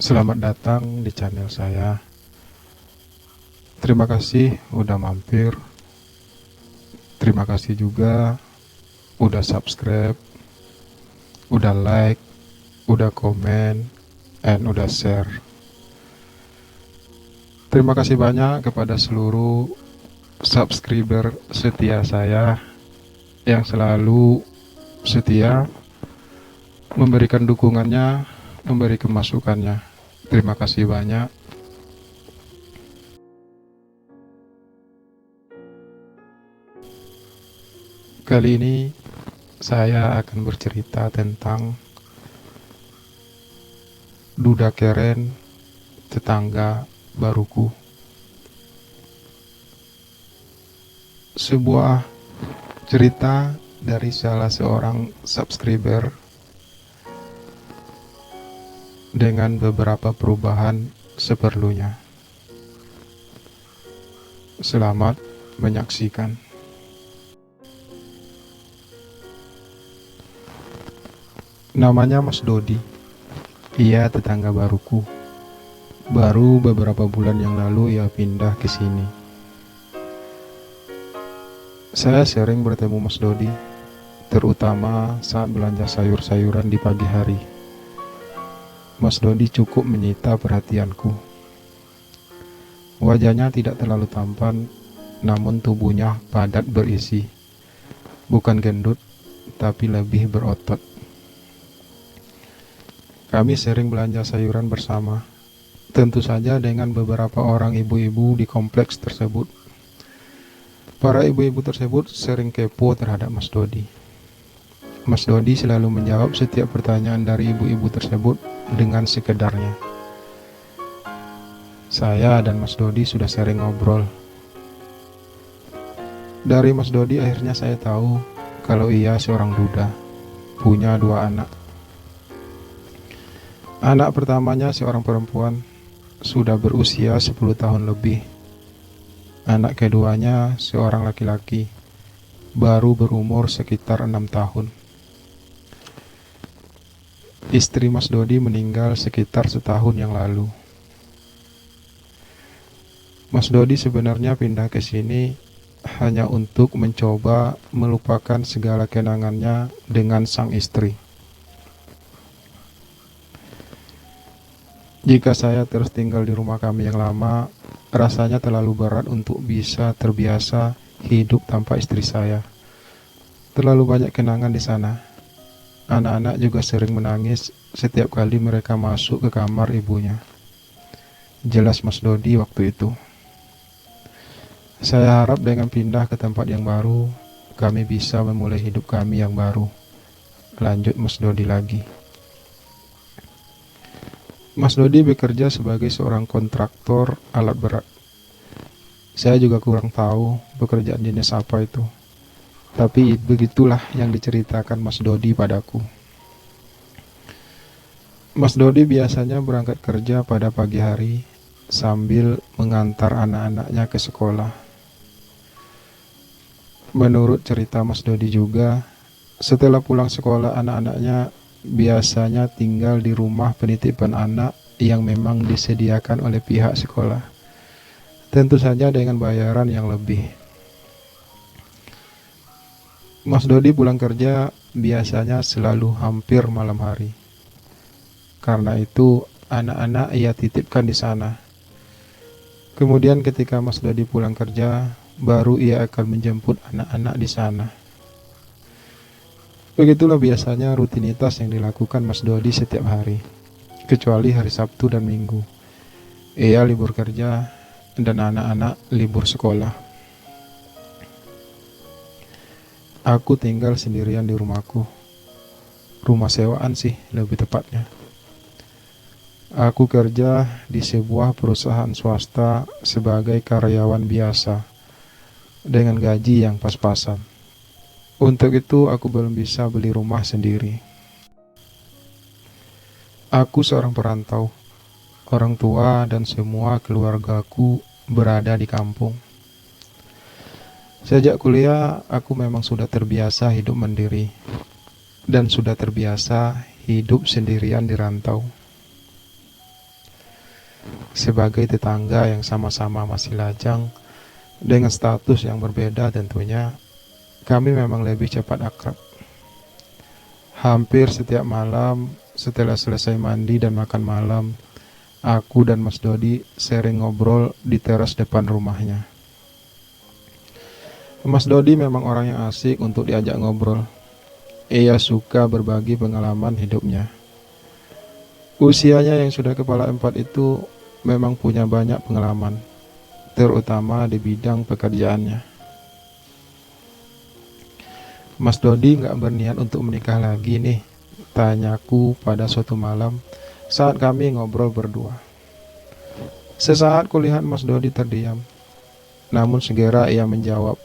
Selamat datang di channel saya. Terima kasih udah mampir. Terima kasih juga udah subscribe, udah like, udah komen, and udah share. Terima kasih banyak kepada seluruh subscriber setia saya yang selalu setia memberikan dukungannya, memberikan masukannya. Terima kasih banyak. Kali ini saya akan bercerita tentang Duda Keren, tetangga baruku. Sebuah cerita dari salah seorang subscriber dengan beberapa perubahan seperlunya. Selamat menyaksikan. Namanya Mas Dodi. Ia tetangga baruku. Baru beberapa bulan yang lalu ia pindah ke sini. Saya sering bertemu Mas Dodi, terutama saat belanja sayur-sayuran di pagi hari. Mas Dodi cukup menyita perhatianku. Wajahnya tidak terlalu tampan, namun tubuhnya padat berisi. Bukan gendut, tapi lebih berotot. Kami sering belanja sayuran bersama, tentu saja dengan beberapa orang ibu-ibu di kompleks tersebut. Para ibu-ibu tersebut sering kepo terhadap Mas Dodi. Mas Dodi selalu menjawab setiap pertanyaan dari ibu-ibu tersebut dengan sekedarnya. Saya dan Mas Dodi sudah sering ngobrol. Dari Mas Dodi akhirnya saya tahu kalau ia seorang duda, punya 2 anak. Anak pertamanya seorang perempuan, sudah berusia 10 tahun lebih. Anak keduanya seorang laki-laki, baru berumur sekitar 6 tahun. Istri Mas Dodi meninggal sekitar setahun yang lalu. Mas Dodi sebenarnya pindah ke sini hanya untuk mencoba melupakan segala kenangannya dengan sang istri. Jika saya terus tinggal di rumah kami yang lama, rasanya terlalu berat untuk bisa terbiasa hidup tanpa istri saya. Terlalu banyak kenangan di sana. Anak-anak juga sering menangis setiap kali mereka masuk ke kamar ibunya. Jelas Mas Dodi waktu itu. Saya harap dengan pindah ke tempat yang baru, kami bisa memulai hidup kami yang baru. Lanjut Mas Dodi lagi. Mas Dodi bekerja sebagai seorang kontraktor alat berat. Saya juga kurang tahu pekerjaan jenis apa itu. Tapi begitulah yang diceritakan Mas Dodi padaku. Mas Dodi biasanya berangkat kerja pada pagi hari sambil mengantar anak-anaknya ke sekolah. Menurut cerita Mas Dodi juga, setelah pulang sekolah anak-anaknya biasanya tinggal di rumah penitipan anak yang memang disediakan oleh pihak sekolah. Tentu saja dengan bayaran yang lebih. Mas Dodi pulang kerja biasanya selalu hampir malam hari. Karena itu anak-anak ia titipkan di sana. Kemudian ketika Mas Dodi pulang kerja, baru ia akan menjemput anak-anak di sana. Begitulah biasanya rutinitas yang dilakukan Mas Dodi setiap hari, kecuali hari Sabtu dan Minggu. Ia libur kerja dan anak-anak libur sekolah. Aku tinggal sendirian di rumahku. Rumah sewaan sih lebih tepatnya. Aku kerja di sebuah perusahaan swasta sebagai karyawan biasa dengan gaji yang pas-pasan. Untuk itu aku belum bisa beli rumah sendiri. Aku seorang perantau. Orang tua dan semua keluargaku berada di kampung. Sejak kuliah, aku memang sudah terbiasa hidup mandiri dan sudah terbiasa hidup sendirian di rantau. Sebagai tetangga yang sama-sama masih lajang, dengan status yang berbeda tentunya, kami memang lebih cepat akrab. Hampir setiap malam, setelah selesai mandi dan makan malam, aku dan Mas Dodi sering ngobrol di teras depan rumahnya. Mas Dodi memang orang yang asik untuk diajak ngobrol. Ia suka berbagi pengalaman hidupnya. Usianya yang sudah kepala 4 itu memang punya banyak pengalaman, terutama di bidang pekerjaannya. Mas Dodi nggak berniat untuk menikah lagi nih, tanyaku pada suatu malam saat kami ngobrol berdua. Sesaat kulihat Mas Dodi terdiam, namun segera ia menjawab,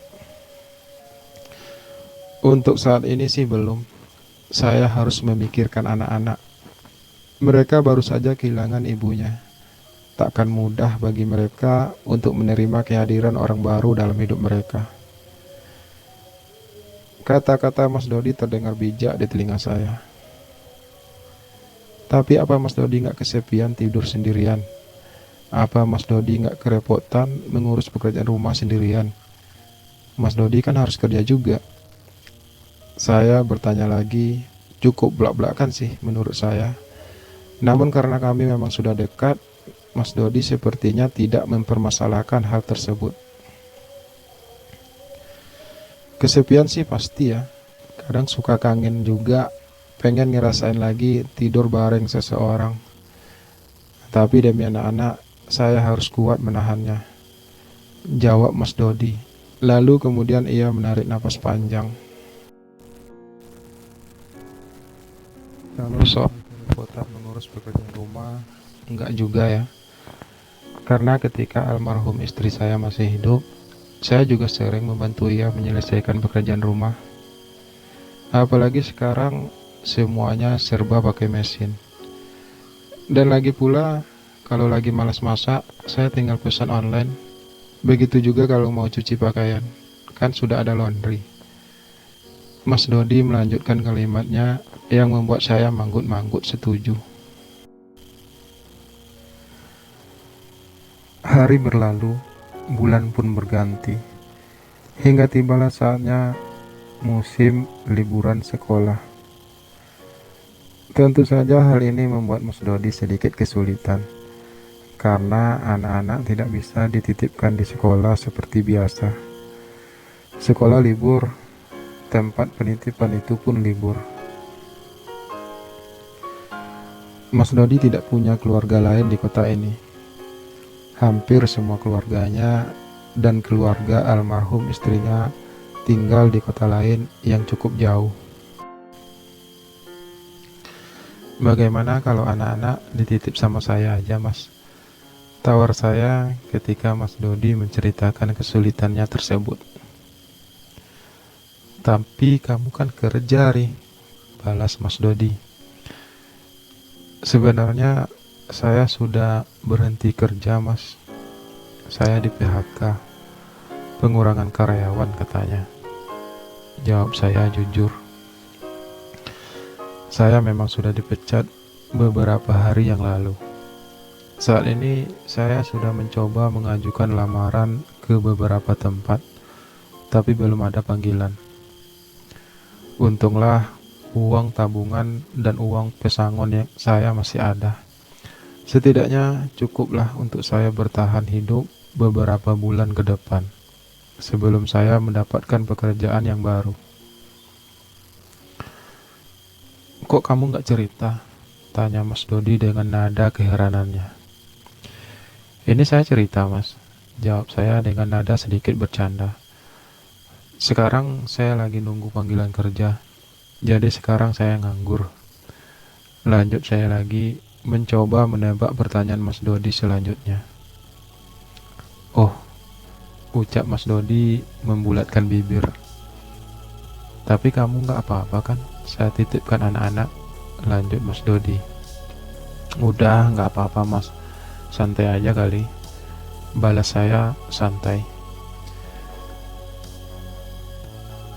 "Untuk saat ini sih belum. Saya harus memikirkan anak-anak. Mereka baru saja kehilangan ibunya. Takkan mudah bagi mereka untuk menerima kehadiran orang baru dalam hidup mereka." Kata-kata Mas Dodi terdengar bijak di telinga saya. Tapi apa Mas Dodi nggak kesepian tidur sendirian? Apa Mas Dodi nggak kerepotan mengurus pekerjaan rumah sendirian? Mas Dodi kan harus kerja juga. Saya bertanya lagi, cukup belak-belakan sih menurut saya. Namun karena kami memang sudah dekat, Mas Dodi sepertinya tidak mempermasalahkan hal tersebut. Kesepian sih pasti ya. Kadang suka kangen juga, pengen ngerasain lagi tidur bareng seseorang. Tapi demi anak-anak, saya harus kuat menahannya, jawab Mas Dodi. Lalu kemudian ia menarik napas panjang. Kalau soal kerepotan mengurus pekerjaan rumah, enggak juga ya. Karena ketika almarhum istri saya masih hidup, saya juga sering membantu ia menyelesaikan pekerjaan rumah. Apalagi sekarang semuanya serba pakai mesin. Dan lagi pula, kalau lagi malas masak, saya tinggal pesan online. Begitu juga kalau mau cuci pakaian, kan sudah ada laundry. Mas Dodi melanjutkan kalimatnya yang membuat saya manggut-manggut setuju. Hari berlalu, bulan pun berganti, hingga tibalah saatnya musim liburan sekolah. Tentu saja hal ini membuat Mas Dodi sedikit kesulitan, karena anak-anak tidak bisa dititipkan di sekolah seperti biasa. Sekolah libur, tempat penitipan itu pun libur. Mas Dodi tidak punya keluarga lain di kota ini. Hampir semua keluarganya dan keluarga almarhum istrinya tinggal di kota lain yang cukup jauh. Bagaimana kalau anak-anak dititip sama saya aja, Mas? Tawar saya ketika Mas Dodi menceritakan kesulitannya tersebut. Tapi kamu kan kerja, Ri, balas Mas Dodi. Sebenarnya saya sudah berhenti kerja, Mas. Saya di PHK, pengurangan karyawan katanya. Jawab saya jujur. Saya memang sudah dipecat beberapa hari yang lalu. Saat ini saya sudah mencoba mengajukan lamaran ke beberapa tempat, tapi belum ada panggilan. Untunglah uang tabungan dan uang pesangon yang saya masih ada. Setidaknya cukuplah untuk saya bertahan hidup beberapa bulan ke depan, sebelum saya mendapatkan pekerjaan yang baru. Kok kamu gak cerita? Tanya Mas Dodi dengan nada keheranannya. Ini saya cerita, Mas, jawab saya dengan nada sedikit bercanda. Sekarang saya lagi nunggu panggilan kerja, jadi sekarang saya nganggur. Lanjut saya lagi mencoba menebak pertanyaan Mas Dodi selanjutnya. Oh, ucap Mas Dodi membulatkan bibir. Tapi kamu gak apa-apa kan? Saya titipkan anak-anak, lanjut Mas Dodi. Udah, gak apa-apa, Mas. Santai aja kali, balas saya santai.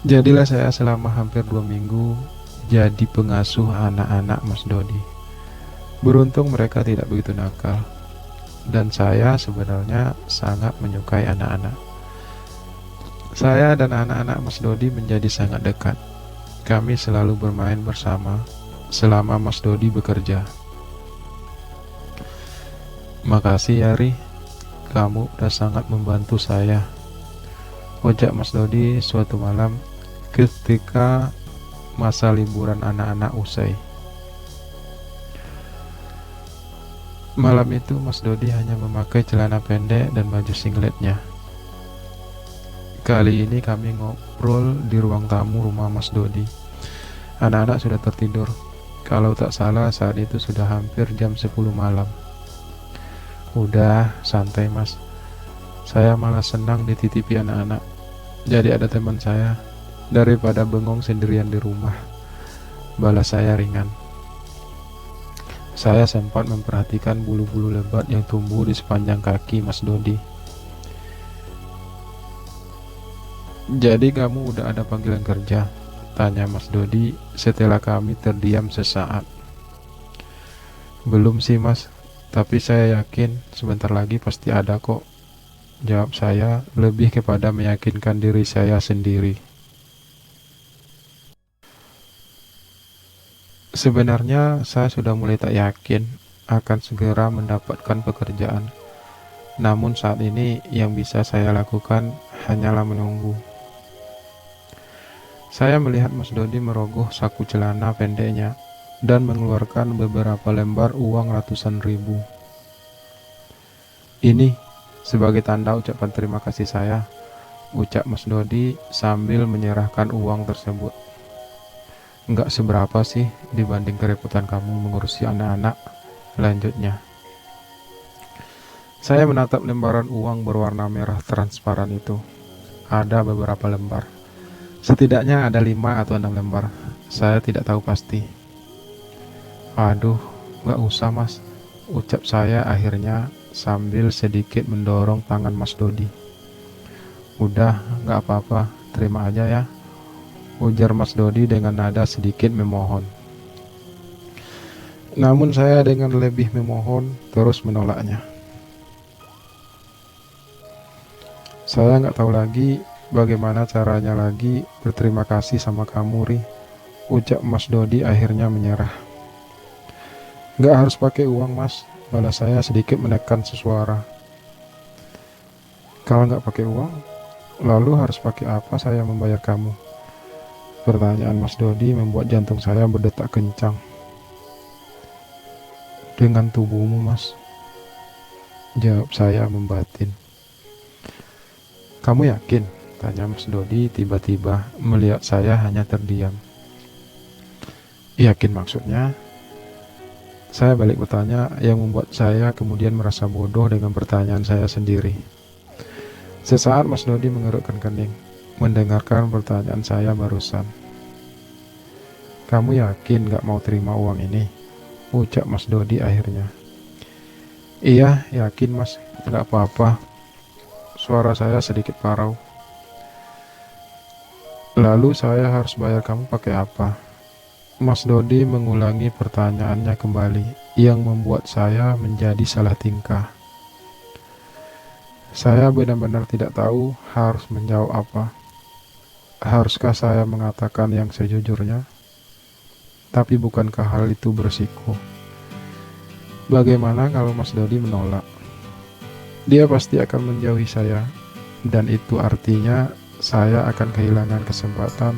Jadilah saya selama hampir 2 minggu jadi pengasuh anak-anak Mas Dodi. Beruntung mereka tidak begitu nakal. dan saya sebenarnya sangat menyukai anak-anak. Saya dan anak-anak Mas Dodi menjadi sangat dekat. Kami selalu bermain bersama selama Mas Dodi bekerja. Makasih ya Ri, kamu udah sangat membantu saya, ucap Mas Dodi suatu malam ketika masa liburan anak-anak usai. Malam itu Mas Dodi hanya memakai celana pendek dan baju singletnya. Kali ini kami ngobrol di ruang tamu rumah Mas Dodi. Anak-anak sudah tertidur. Kalau tak salah saat itu sudah hampir jam 10 malam. Udah, santai Mas. Saya malah senang dititipi anak-anak. Jadi ada teman saya, daripada bengong sendirian di rumah. Balas saya ringan. Saya sempat memperhatikan bulu-bulu lebat yang tumbuh di sepanjang kaki Mas Dodi. Jadi kamu udah ada panggilan kerja? Tanya Mas Dodi setelah kami terdiam sesaat. Belum sih Mas, tapi saya yakin sebentar lagi pasti ada kok. Jawab saya lebih kepada meyakinkan diri saya sendiri. Sebenarnya saya sudah mulai tak yakin akan segera mendapatkan pekerjaan. Namun saat ini yang bisa saya lakukan hanyalah menunggu. Saya melihat Mas Dodi merogoh saku celana pendeknya dan mengeluarkan beberapa lembar uang ratusan ribu. Ini sebagai tanda ucapan terima kasih saya, ucap Mas Dodi sambil menyerahkan uang tersebut. Enggak seberapa sih dibanding kerepotan kamu mengurusi anak-anak, lanjutnya. Saya menatap lembaran uang berwarna merah transparan itu. Ada beberapa lembar. Setidaknya ada 5 atau 6 lembar. Saya tidak tahu pasti. Aduh, gak usah Mas, ucap saya akhirnya sambil sedikit mendorong tangan Mas Dodi. Udah, gak apa-apa, terima aja ya, ujar Mas Dodi dengan nada sedikit memohon. Namun saya dengan lebih memohon terus menolaknya. Saya gak tahu lagi bagaimana caranya lagi berterima kasih sama kamu Ri, ucap Mas Dodi akhirnya menyerah. Gak harus pakai uang Mas, balas saya sedikit menekan sesuara. Kalau gak pakai uang, lalu harus pakai apa saya membayar kamu? Pertanyaan Mas Dodi membuat jantung saya berdetak kencang. Dengan tubuhmu Mas, jawab saya membatin. Kamu yakin? Tanya Mas Dodi tiba-tiba melihat saya hanya terdiam. Yakin maksudnya? Saya balik bertanya yang membuat saya kemudian merasa bodoh dengan pertanyaan saya sendiri. Sesaat Mas Dodi mengerutkan kening, mendengarkan pertanyaan saya barusan. Kamu yakin gak mau terima uang ini? Ucap Mas Dodi akhirnya. Iya, yakin Mas, gak apa-apa. Suara saya sedikit parau. Lalu saya harus bayar kamu pakai apa? Mas Dodi mengulangi pertanyaannya kembali, yang membuat saya menjadi salah tingkah. Saya benar-benar tidak tahu harus menjawab apa. Haruskah saya mengatakan yang sejujurnya? Tapi bukankah hal itu berisiko? Bagaimana kalau Mas Dodi menolak? Dia pasti akan menjauhi saya, dan itu artinya saya akan kehilangan kesempatan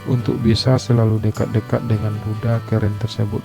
untuk bisa selalu dekat-dekat dengan Buddha keren tersebut.